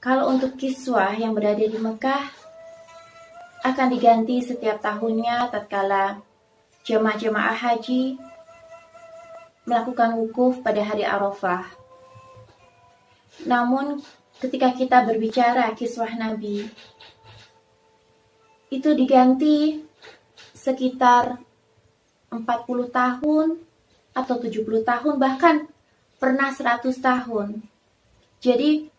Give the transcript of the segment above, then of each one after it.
Kalau untuk kiswah yang berada di Mekah akan diganti setiap tahunnya tatkala jemaah haji melakukan wukuf pada hari Arafah. Namun ketika kita berbicara kiswah Nabi, itu diganti sekitar 40 tahun atau 70 tahun, bahkan pernah 100 tahun. Jadi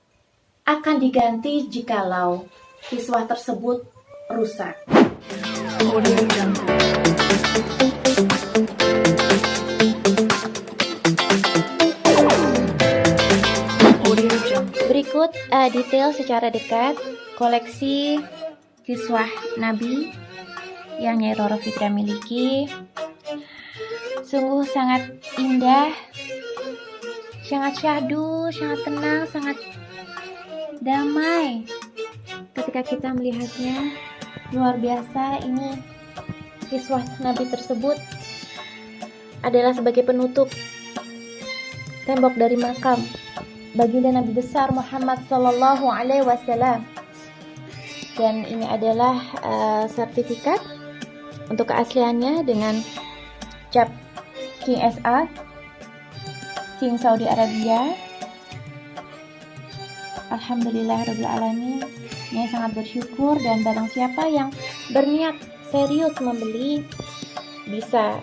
akan diganti jikalau kiswah tersebut rusak. Berikut detail secara dekat koleksi kiswah Nabi yang Nyai Roro Fitria miliki. Sungguh sangat indah, sangat syahdu, sangat tenang, sangat damai ketika kita melihatnya. Luar biasa. Ini kiswah Nabi tersebut adalah sebagai penutup tembok dari makam baginda Nabi besar Muhammad Sallallahu Alaihi Wasallam. Dan ini adalah sertifikat untuk keasliannya dengan cap King SA, King Saudi Arabia. Alhamdulillahirabbil alamin. Ini sangat bersyukur, dan barang siapa yang berniat serius membeli bisa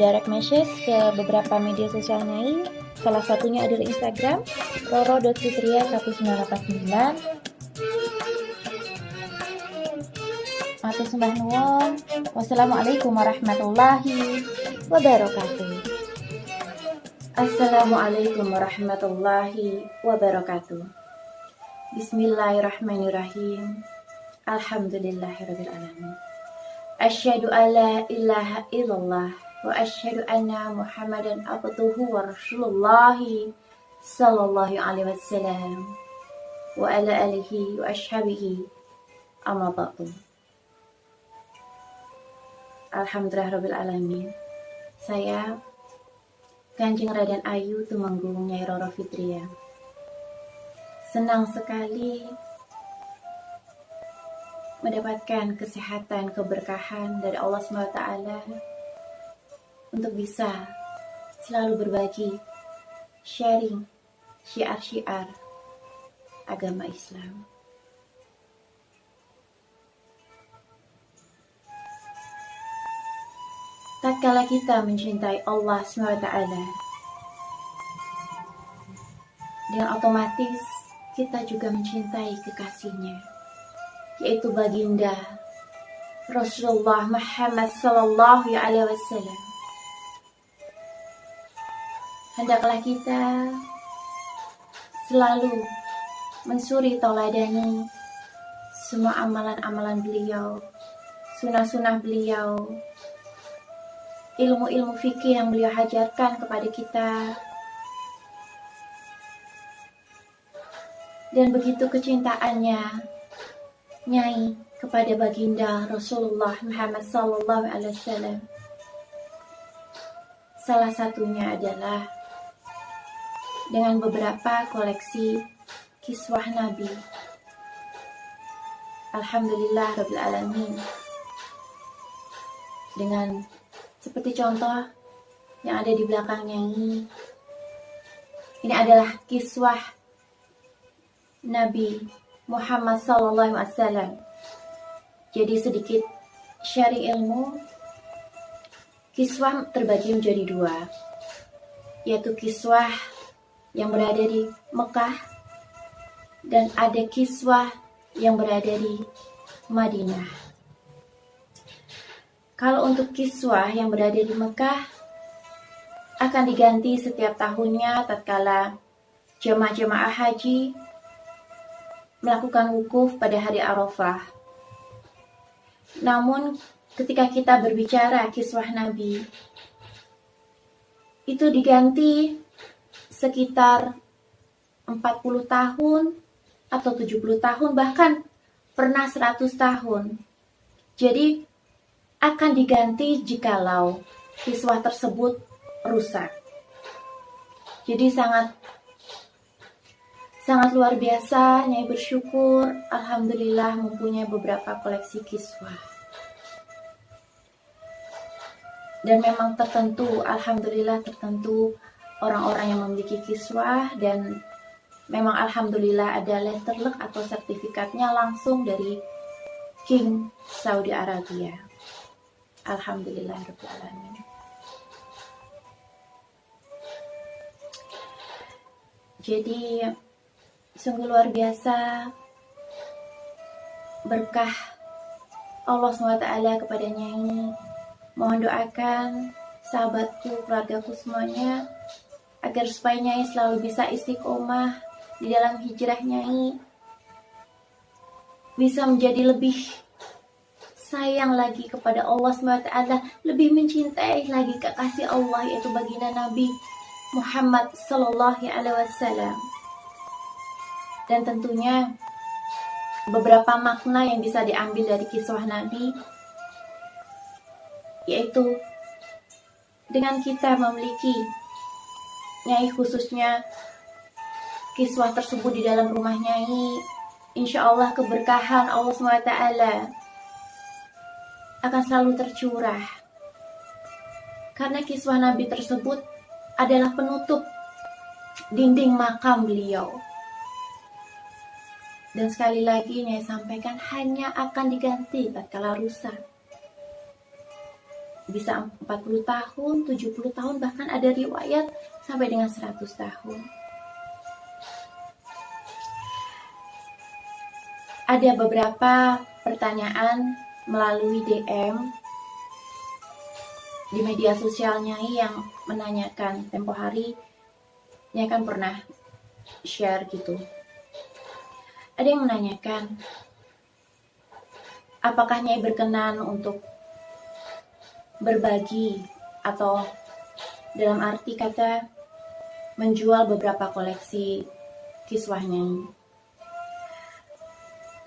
direct message ke beberapa media sosial Nyai. Salah satunya adalah Instagram roro.fitria1989. Matur sembah nuwun. Wassalamualaikum warahmatullahi wabarakatuh. Assalamualaikum warahmatullahi wabarakatuh. Bismillahirrahmanirrahim. Alhamdulillahirabbil alamin. Asyhadu alla ilaha illallah wa asyhadu anna Muhammadan abduhu wa rasulullah sallallahu alaihi wasallam wa ala alihi wa ashabihi amma ba'du. Alhamdulillahirabbil alamin. Saya Kanjeng Raden Ayu Tumenggung Nyai Roro Fitria senang sekali mendapatkan kesehatan, keberkahan dari Allah SWT untuk bisa selalu berbagi, sharing syiar-syiar agama Islam. Tatkala kita mencintai Allah SWT, dengan otomatis kita juga mencintai kekasihnya, yaitu baginda Rasulullah Muhammad Sallallahu Alaihi Wasallam. Hendaklah kita selalu mensuri tauladani semua amalan-amalan beliau, sunnah-sunnah beliau, ilmu-ilmu fikih yang beliau ajarkan kepada kita. Dan begitu kecintaannya Nyai kepada baginda Rasulullah Muhammad Sallallahu Alaihi Wasallam. Salah satunya adalah dengan beberapa koleksi kiswah Nabi. Alhamdulillahirabbil alamin. Dengan seperti contoh yang ada di belakang Nyai. Ini adalah kiswah Nabi Muhammad Sallallahu Alaihi Wasallam. Jadi sedikit sharing ilmu. Kiswah terbagi menjadi dua, yaitu kiswah yang berada di Mekah dan ada kiswah yang berada di Madinah. Kalau untuk kiswah yang berada di Mekah akan diganti setiap tahunnya tatkala jemaah haji melakukan wukuf pada hari Arafah. Namun ketika kita berbicara kiswah Nabi, itu diganti sekitar 40 tahun atau 70 tahun, bahkan pernah 100 tahun. Jadi akan diganti jikalau kiswah tersebut rusak. Jadi Sangat luar biasa, Nyai bersyukur, alhamdulillah mempunyai beberapa koleksi kiswah. Dan memang tertentu, alhamdulillah tertentu orang-orang yang memiliki kiswah, dan memang alhamdulillah ada letterluck atau sertifikatnya langsung dari King Saudi Arabia. Alhamdulillah rabbil alamin. Jadi sungguh luar biasa berkah Allah SWT kepada Nyai. Mohon doakan sahabatku, keluargaku semuanya agar supaya Nyai selalu bisa istiqomah di dalam hijrah Nyai, bisa menjadi lebih sayang lagi kepada Allah SWT, lebih mencintai lagi kekasih Allah, yaitu baginda Nabi Muhammad Sallallahu Alaihi Wasallam. Dan tentunya beberapa makna yang bisa diambil dari kiswah Nabi, yaitu dengan kita memiliki Nyai, khususnya kiswah tersebut di dalam rumah Nyai, insya Allah keberkahan Allah SWT akan selalu tercurah, karena kiswah Nabi tersebut adalah penutup dinding makam beliau. Dan sekali lagi Nyai sampaikan, hanya akan diganti tatkala rusak. Bisa 40 tahun, 70 tahun, bahkan ada riwayat sampai dengan 100 tahun. Ada beberapa pertanyaan melalui DM di media sosial Nyai yang menanyakan, tempo hari Nyai kan pernah share gitu. Ada yang menanyakan, apakah Nyai berkenan untuk berbagi atau dalam arti kata menjual beberapa koleksi kiswah Nyai.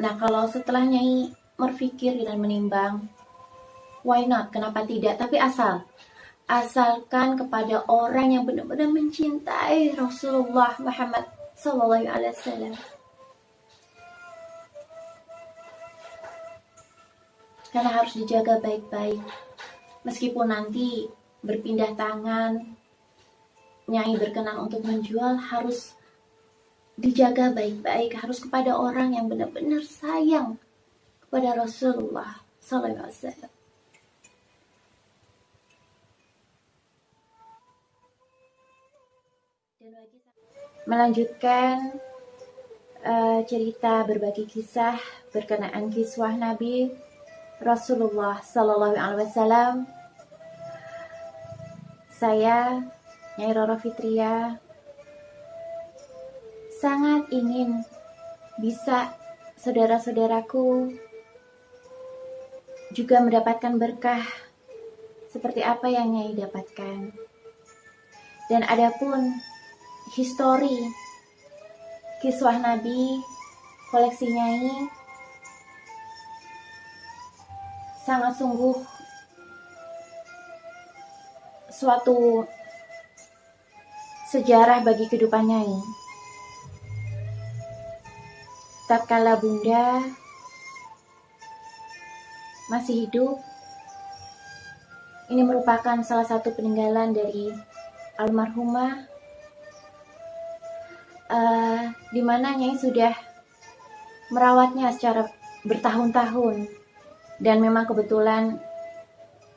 Nah, kalau setelah Nyai berpikir dan menimbang, why not? Kenapa tidak? Tapi asalkan kepada orang yang benar-benar mencintai Rasulullah Muhammad Sallallahu Alaihi Wasallam. Karena harus dijaga baik-baik. Meskipun nanti berpindah tangan, Nyai berkenan untuk menjual, harus dijaga baik-baik, harus kepada orang yang benar-benar sayang kepada Rasulullah Sallallahu Alaihi Wasallam. Melanjutkan cerita berbagi kisah berkenaan kiswah Nabi Rasulullah Sallallahu Alaihi Wasallam. Saya, Nyai Roro Fitria, sangat ingin bisa saudara-saudaraku juga mendapatkan berkah seperti apa yang Nyai dapatkan. Dan adapun histori kiswah Nabi koleksi Nyai sangat sungguh suatu sejarah bagi kehidupan Nyai. Tatkala Bunda masih hidup, ini merupakan salah satu peninggalan dari almarhumah, di mana Nyai sudah merawatnya secara bertahun-tahun. Dan memang kebetulan,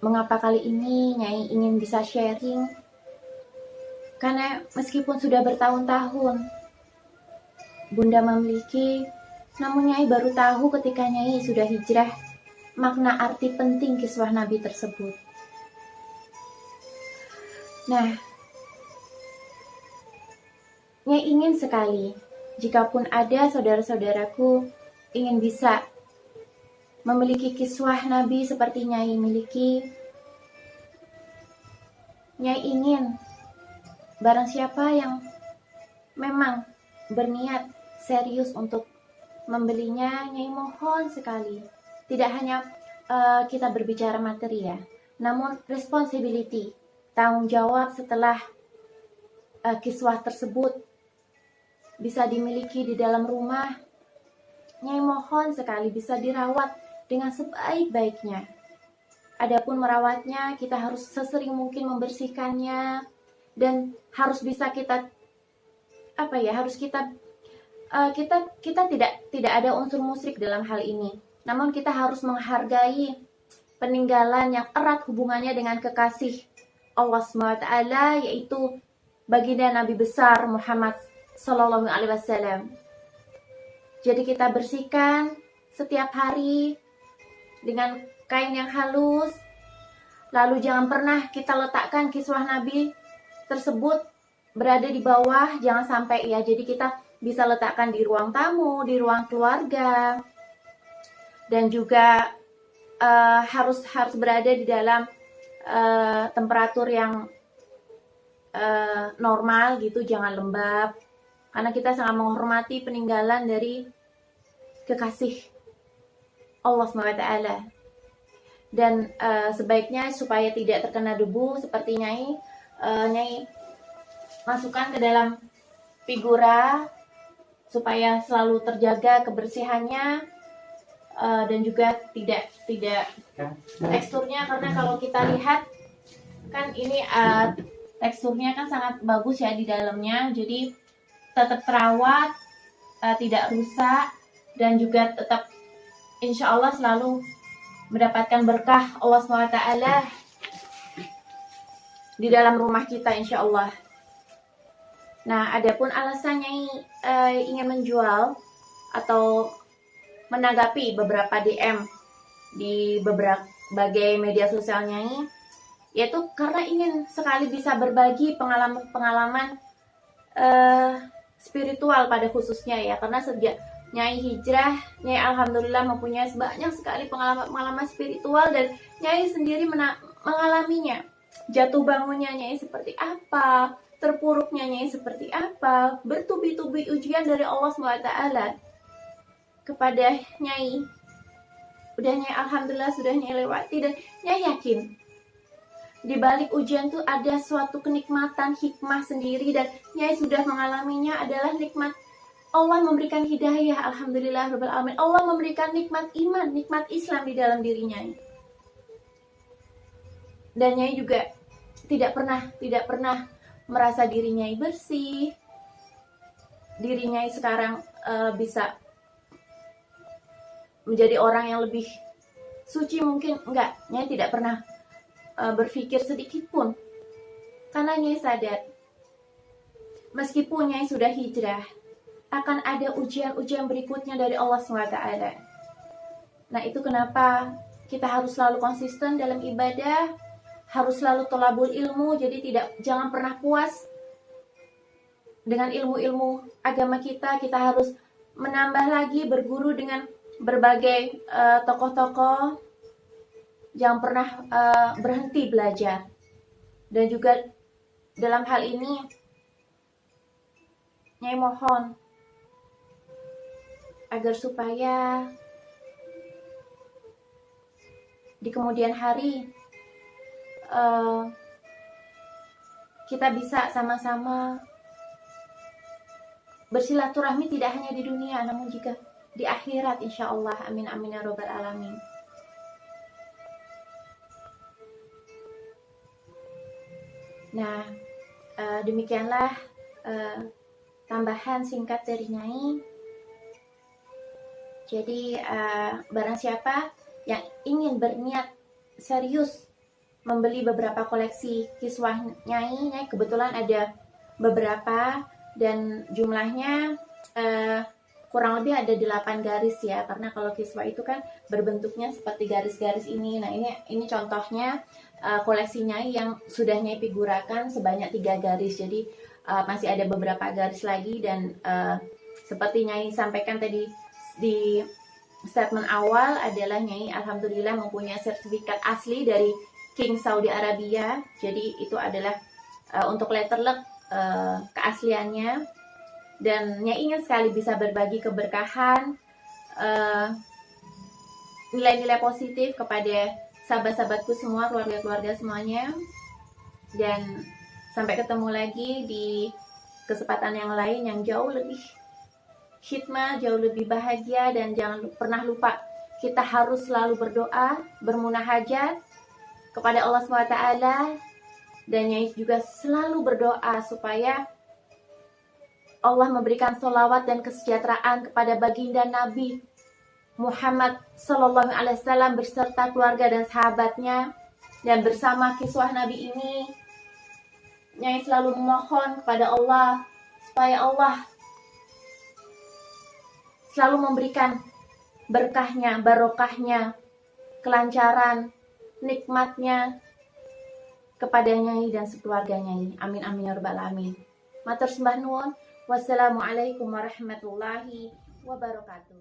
mengapa kali ini Nyai ingin bisa sharing, karena meskipun sudah bertahun-tahun Bunda memiliki, namun Nyai baru tahu ketika Nyai sudah hijrah makna arti penting kiswah Nabi tersebut. Nah, Nyai ingin sekali, jikapun ada saudara-saudaraku ingin bisa memiliki kiswah Nabi seperti Nyai miliki, Nyai ingin barang siapa yang memang berniat serius untuk membelinya, Nyai mohon sekali, tidak hanya kita berbicara materi ya, namun responsibility, tanggung jawab setelah kiswah tersebut bisa dimiliki di dalam rumah, Nyai mohon sekali bisa dirawat dengan sebaik-baiknya. Adapun merawatnya, kita harus sesering mungkin membersihkannya, dan harus bisa kita kita tidak ada unsur musyrik dalam hal ini. Namun kita harus menghargai peninggalan yang erat hubungannya dengan kekasih Allah SWT, yaitu baginda Nabi besar Muhammad Sallallahu Alaihi Wasallam. Jadi kita bersihkan setiap hari dengan kain yang halus. Lalu jangan pernah kita letakkan kiswah Nabi tersebut berada di bawah, jangan sampai ya. Jadi kita bisa letakkan di ruang tamu, di ruang keluarga, dan juga harus berada di dalam temperatur yang normal gitu, jangan lembab, karena kita sangat menghormati peninggalan dari kekasih Allah SWT. Dan sebaiknya supaya tidak terkena debu, seperti Nyai masukkan ke dalam figura supaya selalu terjaga kebersihannya, dan juga tidak teksturnya, karena kalau kita lihat kan ini teksturnya kan sangat bagus ya di dalamnya, jadi tetap terawat, tidak rusak, dan juga tetap insya Allah selalu mendapatkan berkah Allah SWT di dalam rumah kita insya Allah. Nah, adapun alasannya ingin menjual atau menanggapi beberapa DM di berbagai media sosialnya ini, yaitu karena ingin sekali bisa berbagi pengalaman spiritual pada khususnya ya, karena sejak Nyai hijrah, Nyai alhamdulillah mempunyai banyak sekali pengalaman spiritual, dan Nyai sendiri mengalaminya. Jatuh bangunnya Nyai seperti apa, terpuruknya Nyai seperti apa, bertubi-tubi ujian dari Allah SWT kepada Nyai. Udah Nyai alhamdulillah sudah Nyai lewati, dan Nyai yakin di balik ujian itu ada suatu kenikmatan, hikmah sendiri, dan Nyai sudah mengalaminya. Adalah nikmat Allah memberikan hidayah, alhamdulillah rabbil alamin. Allah memberikan nikmat iman, nikmat Islam di dalam dirinya. Dan Nyai juga tidak pernah merasa dirinya bersih. Dirinya sekarang bisa menjadi orang yang lebih suci mungkin, enggak. Nyai tidak pernah berpikir sedikit pun, karena Nyai sadar meskipun Nyai sudah hijrah, akan ada ujian-ujian berikutnya dari Allah SWT. Nah, itu kenapa kita harus selalu konsisten dalam ibadah, harus selalu thalabul ilmu. Jadi jangan pernah puas dengan ilmu-ilmu agama kita. Kita harus menambah lagi, berguru dengan berbagai tokoh-tokoh. Jangan pernah berhenti belajar. Dan juga dalam hal ini Nyai mohon agar supaya di kemudian hari kita bisa sama-sama bersilaturahmi, tidak hanya di dunia namun juga di akhirat insya Allah. Amin amin ya robbal alamin. Nah, demikianlah tambahan singkat dari Nyai. Jadi barang siapa yang ingin berniat serius membeli beberapa koleksi kiswah Nyai kebetulan ada beberapa, dan jumlahnya kurang lebih ada 8 garis ya, karena kalau kiswah itu kan berbentuknya seperti garis-garis ini. Nah, ini contohnya koleksi Nyai yang sudah Nyai figurakan sebanyak 3 garis. Jadi masih ada beberapa garis lagi, dan seperti Nyai sampaikan tadi di statement awal adalah Nyai alhamdulillah mempunyai sertifikat asli dari King Saudi Arabia. Jadi itu adalah untuk letterluck keasliannya, dan Nyai ingin sekali bisa berbagi keberkahan, nilai-nilai positif kepada sahabat-sahabatku semua, keluarga-keluarga semuanya. Dan sampai ketemu lagi di kesempatan yang lain yang jauh lebih hikmah, jauh lebih bahagia. Dan jangan pernah lupa, kita harus selalu berdoa, bermunajat kepada Allah SWT. Dan Nyai juga selalu berdoa supaya Allah memberikan sholawat dan kesejahteraan kepada baginda Nabi Muhammad Sallallahu Alaihi Wasallam beserta keluarga dan sahabatnya. Dan bersama kisah Nabi ini, Nyai selalu memohon kepada Allah supaya Allah selalu memberikan berkahnya, barokahnya, kelancaran, nikmatnya kepada Nyai dan sekeluarga Nyai. Amin amin ya rabbal alamin. Matur sembah nuwun. Wassalamualaikum warahmatullahi wabarakatuh.